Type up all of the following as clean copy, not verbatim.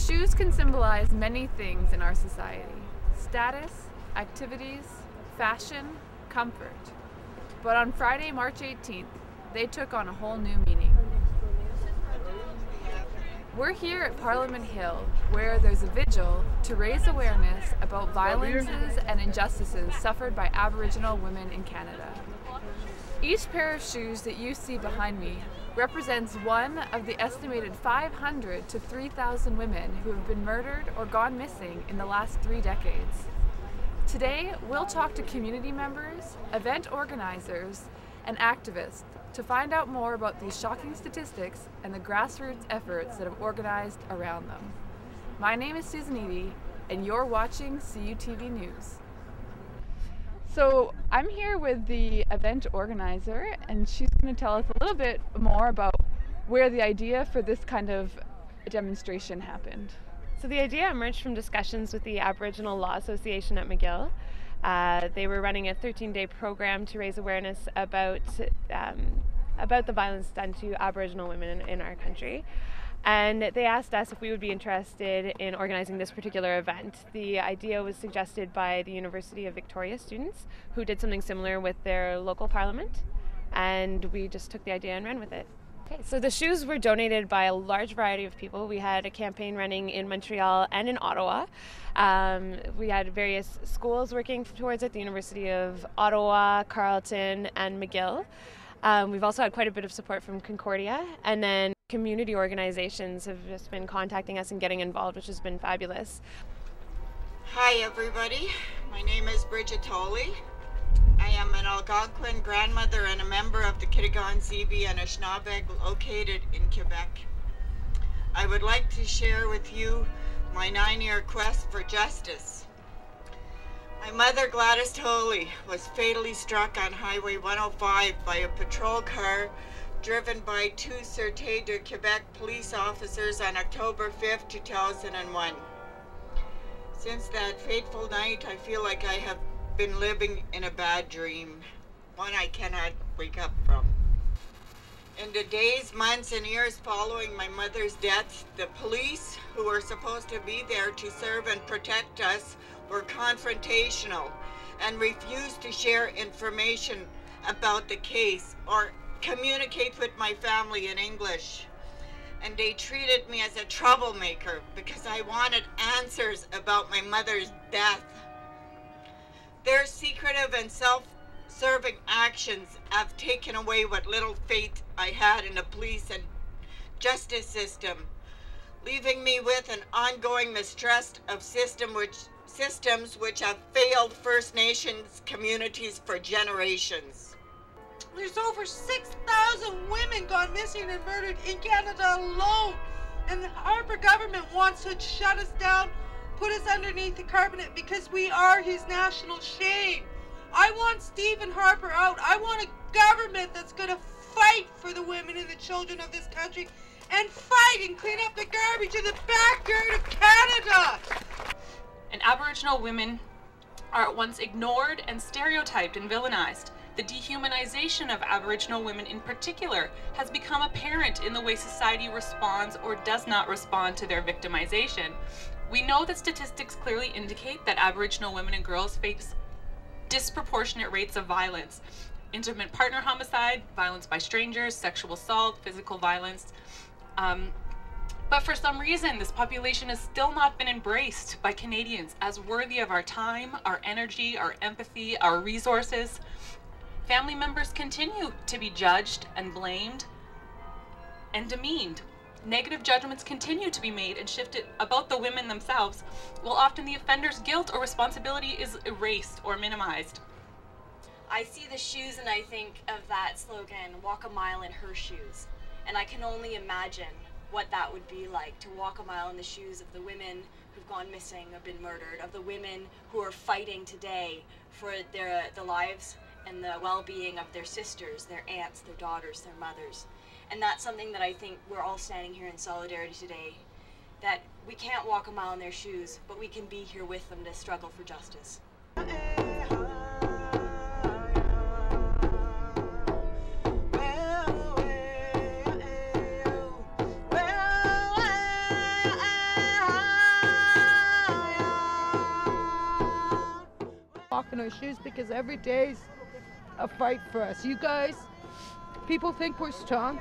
Shoes can symbolize many things in our society: status, activities, fashion, comfort. But on Friday, March 18th, they took on a whole new meaning. We're here at Parliament Hill, where there's a vigil to raise awareness about violences and injustices suffered by Aboriginal women in Canada. Each pair of shoes that you see behind me represents one of the estimated 500 to 3,000 women who have been murdered or gone missing in the last 3 decades. Today, we'll talk to community members, event organizers, and activists to find out more about these shocking statistics and the grassroots efforts that have organized around them. My name is Susan Eady, and you're watching CUTV News. So I'm here with the event organizer, and she's going to tell us a little bit more about where the idea for this kind of demonstration happened. So the idea emerged from discussions with the Aboriginal Law Association at McGill. They were running a 13-day program to raise awareness about the violence done to Aboriginal women in our country. And they asked us if we would be interested in organizing this particular event. The idea was suggested by the University of Victoria students who did something similar with their local parliament, and we just took the idea and ran with it. Okay, so the shoes were donated by a large variety of people. We had a campaign running in Montreal and in Ottawa. We had various schools working towards it, the University of Ottawa, Carleton, and McGill. We've also had quite a bit of support from Concordia, and then community organizations have just been contacting us and getting involved, which has been fabulous. Hi everybody, my name is Bridget Tolley. I am an Algonquin grandmother and a member of the Kitigan, Zibi, and Anishinaabe located in Quebec. I would like to share with you my 9-year quest for justice. My mother, Gladys Tolley, was fatally struck on Highway 105 by a patrol car driven by 2 Sûreté de Quebec police officers on October 5, 2001. Since that fateful night, I feel like I have been living in a bad dream, one I cannot wake up from. In the days, months, and years following my mother's death, the police, who were supposed to be there to serve and protect us, were confrontational and refused to share information about the case or communicate with my family in English. And they treated me as a troublemaker because I wanted answers about my mother's death. Their secretive and self-serving actions have taken away what little faith I had in the police and justice system, leaving me with an ongoing mistrust of systems which have failed First Nations communities for generations. There's over 6,000 women gone missing and murdered in Canada alone, and the Harper government wants to shut us down, put us underneath the carpet because we are his national shame. I want Stephen Harper out. I want a government that's going to fight for the women and the children of this country and fight and clean up the garbage in the backyard of Canada. And Aboriginal women are at once ignored and stereotyped and villainized. The dehumanization of Aboriginal women in particular has become apparent in the way society responds or does not respond to their victimization. We know that statistics clearly indicate that Aboriginal women and girls face disproportionate rates of violence: intimate partner homicide, violence by strangers, sexual assault, physical violence. But for some reason, this population has still not been embraced by Canadians as worthy of our time, our energy, our empathy, our resources. Family members continue to be judged and blamed and demeaned. Negative judgments continue to be made and shifted about the women themselves, while often the offender's guilt or responsibility is erased or minimized. I see the shoes and I think of that slogan, walk a mile in her shoes. And I can only imagine what that would be like, to walk a mile in the shoes of the women who've gone missing or been murdered, of the women who are fighting today for the lives and the well-being of their sisters, their aunts, their daughters, their mothers. And that's something that I think we're all standing here in solidarity today, that we can't walk a mile in their shoes, but we can be here with them to struggle for justice. in our shoes because every day's a fight for us. You guys, people think we're strong.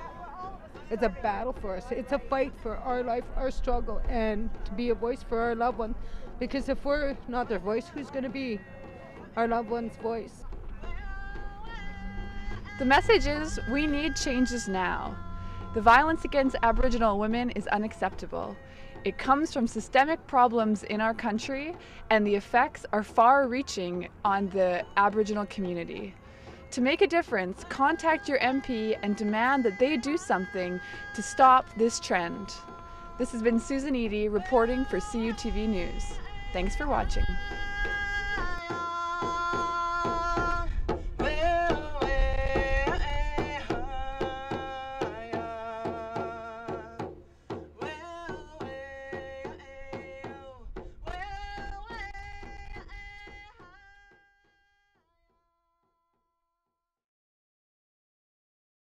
It's a battle for us. It's a fight for our life, our struggle, and to be a voice for our loved one. Because if we're not their voice, who's going to be our loved one's voice? The message is we need changes now. The violence against Aboriginal women is unacceptable. It comes from systemic problems in our country, and the effects are far-reaching on the Aboriginal community. To make a difference, contact your MP and demand that they do something to stop this trend. This has been Susan Eady reporting for CUTV News. Thanks for watching.